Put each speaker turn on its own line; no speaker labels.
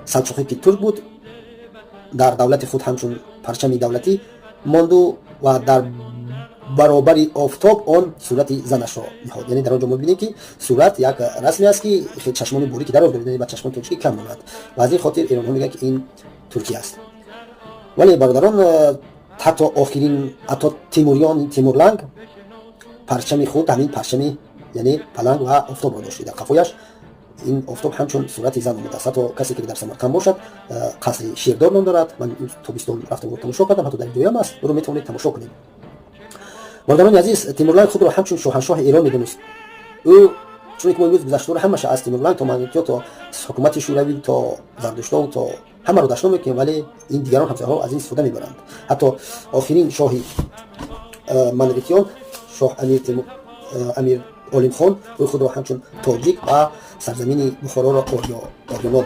салчуқи ки турк буд дар давлати худ ҳамчун парчами давлатӣ монду ва дар баробари офтоб он сурати занашро наҳод. Яъне дар он ҷо мо бибинем ки сурат як расме аст ки хел чашмони борики дароз дорад, ба чашмони тоҷикӣ кам монад ва аз ин хотир эронҳо мегӯянд ки ин Туркия аст. вале бародарон, ҳатто охирин тимуриёни Тимурланг парчами худ ҳамин парчами яъне паланг ва офтобро дошт. Дар қафояш ин офтоб ҳамчун сурати зан омадаст. ҳатто касе ки дар Самарқанд бошад, қасри Шердор ном дорад. Ман тобистон рафтам тамошо кардам, ҳатто дар идоям аст, буро метавонед тамошо кунед. бародарони азиз, Тимурланг худро ҳамчун шоҳаншоҳи Эрон медонист. ӯ чуне ки мо имрӯз гузаштаро ҳамаша аз Тимурланг то Мамлукиё то ҳукумати шӯравӣ то Зардуштон то ҳамаро дашно мекунем, вале ин дигарон ҳамсаҳо аз ин истифода мебаранд. ҳатто охирин шоҳи Мамлукиён, шоҳ Амир Олимхон, ӯ худро ҳамчун тоҷик ва сарзамини Бухороро орёно